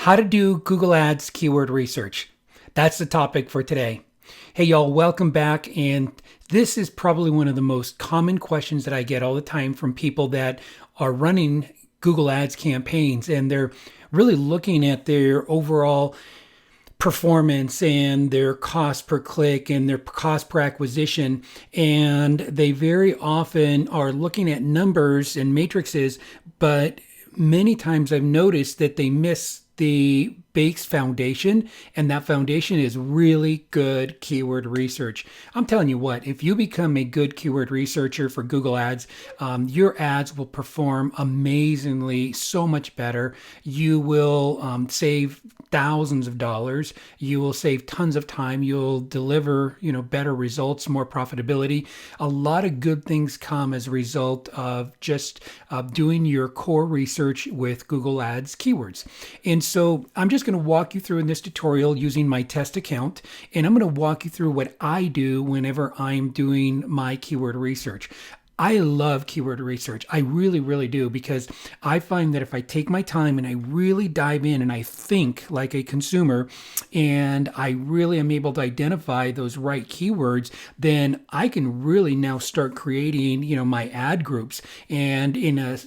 How to do Google Ads keyword research. That's the topic for today. Hey, y'all, welcome back. And this is probably one of the most common questions that I get all the time from people that are running Google Ads campaigns, and they're really looking at their overall performance and their cost per click and their cost per acquisition. And they very often are looking at numbers and matrices, but many times I've noticed that they miss the base foundation, and that foundation is really good keyword research. I'm telling you what, if you become a good keyword researcher for Google Ads, your ads will perform amazingly, so much better. You will save thousands of dollars. You will save tons of time. You'll deliver, better results, more profitability. A lot of good things come as a result of just doing your core research with Google Ads keywords. And so I'm just going to walk you through in this tutorial using my test account, and I'm going to walk you through what I do whenever I'm doing my keyword research. I love keyword research. I really, really do, because I find that if I take my time and I really dive in and I think like a consumer and I really am able to identify those right keywords, then I can really now start creating, my ad groups. And in a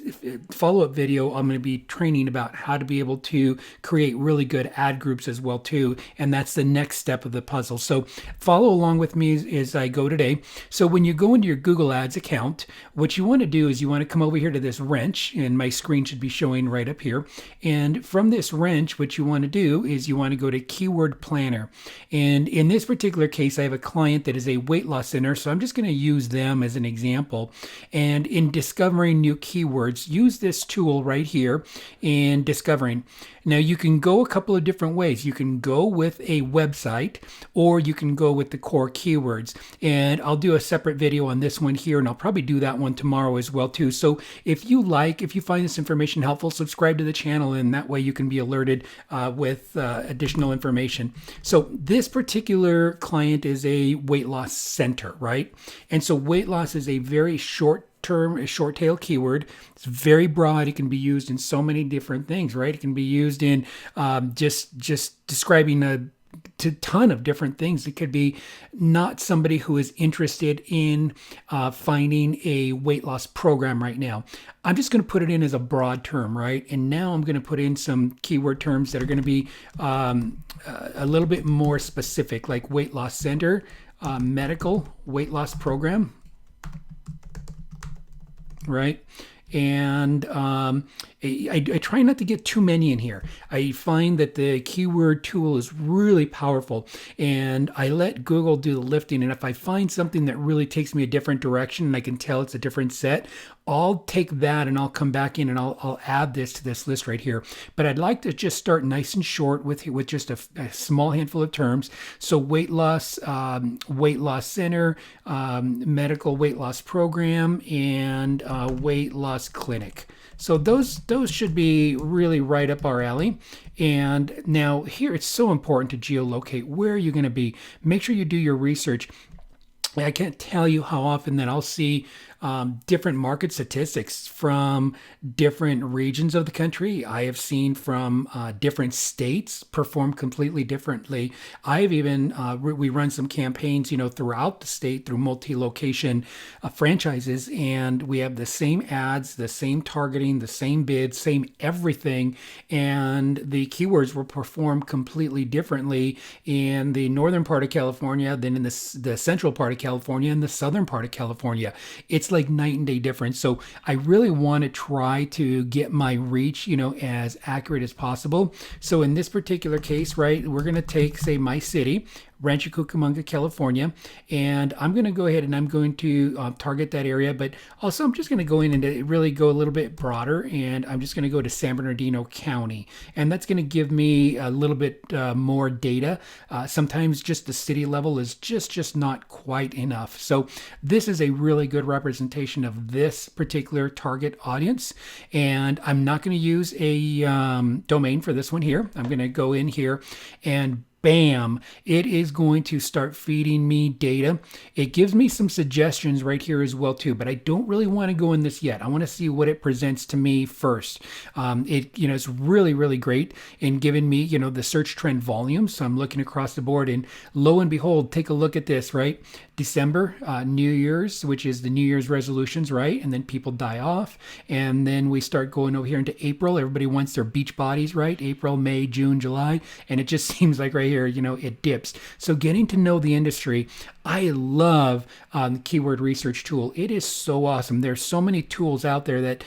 follow-up video, I'm going to be training about how to be able to create really good ad groups as well too. And that's the next step of the puzzle. So follow along with me as I go today. So when you go into your Google Ads account, what you want to do is you want to come over here to this wrench, and my screen should be showing right up here. And from this wrench, what you want to do is you want to go to Keyword Planner. And in this particular case, I have a client that is a weight loss center, so I'm just going to use them as an example. And in discovering new keywords, use this tool right here in discovering. Now you can go a couple of different ways. You can go with a website, or you can go with the core keywords. And I'll do a separate video on this one here, and I'll probably do that one tomorrow as well too. So if you find this information helpful, subscribe to the channel, and that way you can be alerted with additional information. So this particular client is a weight loss center, right? And so weight loss is a very short tail keyword. It's very broad. It can be used in so many different things, right? It can be used in just describing a ton of different things. It could be not somebody who is interested in finding a weight loss program right now. I'm just going to put it in as a broad term, right? And now I'm going to put in some keyword terms that are going to be a little bit more specific, like weight loss center, medical weight loss program, right? And I try not to get too many in here. I find that the keyword tool is really powerful, and I let Google do the lifting. And if I find something that really takes me a different direction and I can tell it's a different set, I'll take that and I'll come back in and I'll add this to this list right here. But I'd like to just start nice and short with just a small handful of terms. So weight loss center, medical weight loss program, and weight loss clinic. So those should be really right up our alley. And now here, it's so important to geolocate where you're going to be. Make sure you do your research. I can't tell you how often that I'll see different market statistics from different regions of the country. I have seen from different states perform completely differently. I've even, we run some campaigns, throughout the state through multi-location franchises, and we have the same ads, the same targeting, the same bids, same everything, and the keywords will perform completely differently in the northern part of California than in the central part of California and the southern part of California. It's like night and day difference. So I really want to try to get my reach, as accurate as possible. So in this particular case, right, we're going to take, say, my city, Rancho Cucamonga, California, and I'm going to go ahead and I'm going to target that area, but also I'm just going to go in and really go a little bit broader, and I'm just going to go to San Bernardino County, and that's going to give me a little bit more data. Sometimes just the city level is just not quite enough. So this is a really good representation of this particular target audience, and I'm not going to use a domain for this one here. I'm going to go in here and bam, it is going to start feeding me data. It gives me some suggestions right here as well too, but I don't really want to go in this yet. I want to see what it presents to me first. It's really, really great in giving me, the search trend volume. So I'm looking across the board, and lo and behold, take a look at this, right? December, New Year's, which is the New Year's resolutions, right? And then people die off. And then we start going over here into April. Everybody wants their beach bodies, right? April, May, June, July. And it just seems like right here, it dips. So getting to know the industry, I love the keyword research tool. It is so awesome. There's so many tools out there that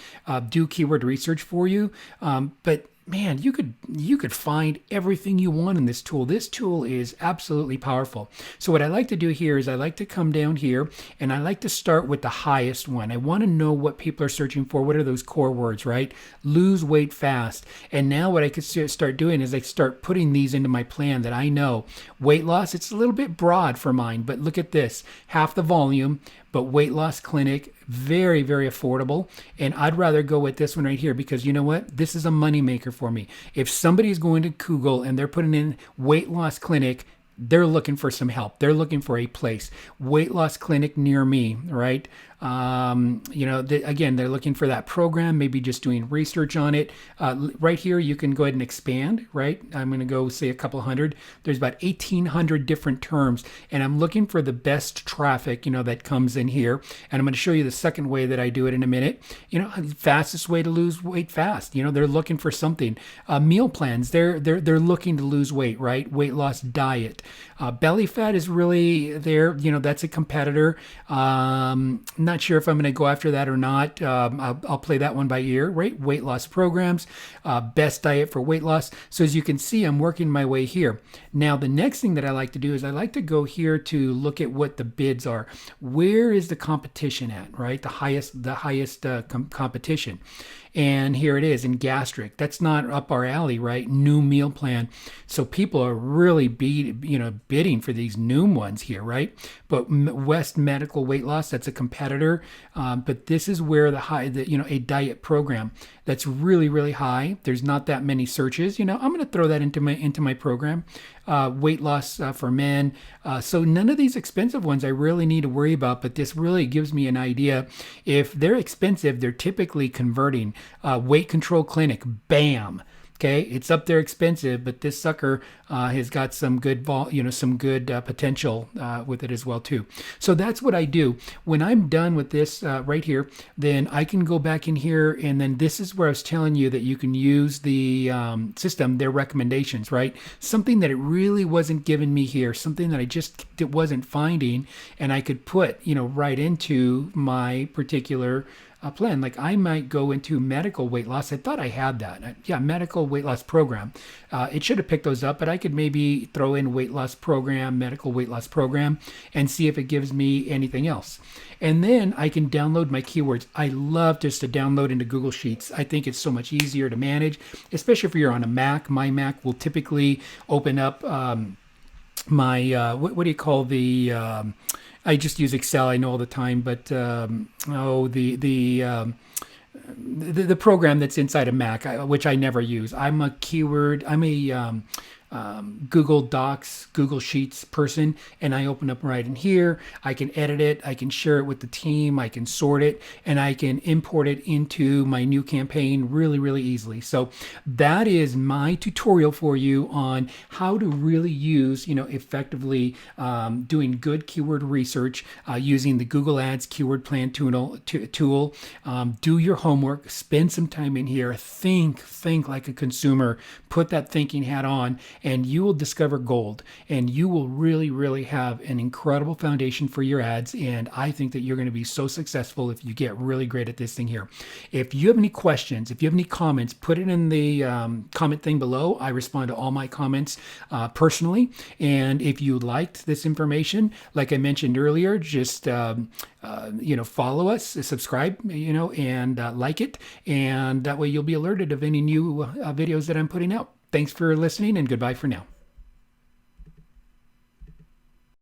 do keyword research for you. But man, you could find everything you want in this tool. This tool is absolutely powerful. So what I like to do here is I like to come down here and I like to start with the highest one. I want to know what people are searching for. What are those core words, right? Lose weight fast. And now what I could start doing is I start putting these into my plan that I know. Weight loss, it's a little bit broad for mine, but look at this. Half the volume, but weight loss clinic, very, very affordable. And I'd rather go with this one right here because you know what? This is a moneymaker for me. If somebody's going to Google and they're putting in weight loss clinic, they're looking for some help. They're looking for a place. Weight loss clinic near me, right? Again, they're looking for that program, maybe just doing research on it. Right here, you can go ahead and expand, right? I'm going to go say a couple hundred. There's about 1,800 different terms, and I'm looking for the best traffic, that comes in here. And I'm going to show you the second way that I do it in a minute. Fastest way to lose weight fast. They're looking for something. Meal plans, they're looking to lose weight, right? Weight loss diet. Belly fat is really there. That's a competitor. Not sure if I'm going to go after that or not. I'll play that one by ear, right? Weight loss programs, best diet for weight loss. So as you can see, I'm working my way here. Now, the next thing that I like to do is I like to go here to look at what the bids are. Where is the competition at, right? The highest competition. And here it is in gastric. That's not up our alley, right? New meal plan. So people are really bidding for these new ones here, right? But West Medical Weight Loss, that's a competitor. But this is where a diet program that's really, really high. There's not that many searches. I'm going to throw that into my program. Weight loss for men. So none of these expensive ones I really need to worry about, but this really gives me an idea. If they're expensive, they're typically converting. Weight control clinic, bam. Okay, it's up there expensive, but this sucker has got some good, potential with it as well too. So that's what I do. When I'm done with this right here, then I can go back in here, and then this is where I was telling you that you can use the system, their recommendations, right? Something that it really wasn't giving me here, something that I just wasn't finding, and I could put, right into my particular plan. Like I might go into medical weight loss. I thought I had that. Medical weight loss program. It should have picked those up, but I could maybe throw in weight loss program, medical weight loss program, and see if it gives me anything else. And then I can download my keywords. I love just to download into Google Sheets. I think it's so much easier to manage, especially if you're on a Mac. My Mac will typically open up my, what do you call the, I just use Excel, I know all the time, but the program that's inside a Mac, which I never use. I'm a Google Docs, Google Sheets person, and I open up right in here. I can edit it, I can share it with the team, I can sort it, and I can import it into my new campaign really, really easily. So that is my tutorial for you on how to really use, effectively doing good keyword research using the Google Ads keyword plan tool. Do your homework, spend some time in here, think like a consumer, put that thinking hat on, and you will discover gold, and you will really, really have an incredible foundation for your ads. And I think that you're going to be so successful if you get really great at this thing here. If you have any questions, if you have any comments, put it in the comment thing below. I respond to all my comments personally. And if you liked this information, like I mentioned earlier, just follow us, subscribe, and like it. And that way you'll be alerted of any new videos that I'm putting out. Thanks for listening, and goodbye for now.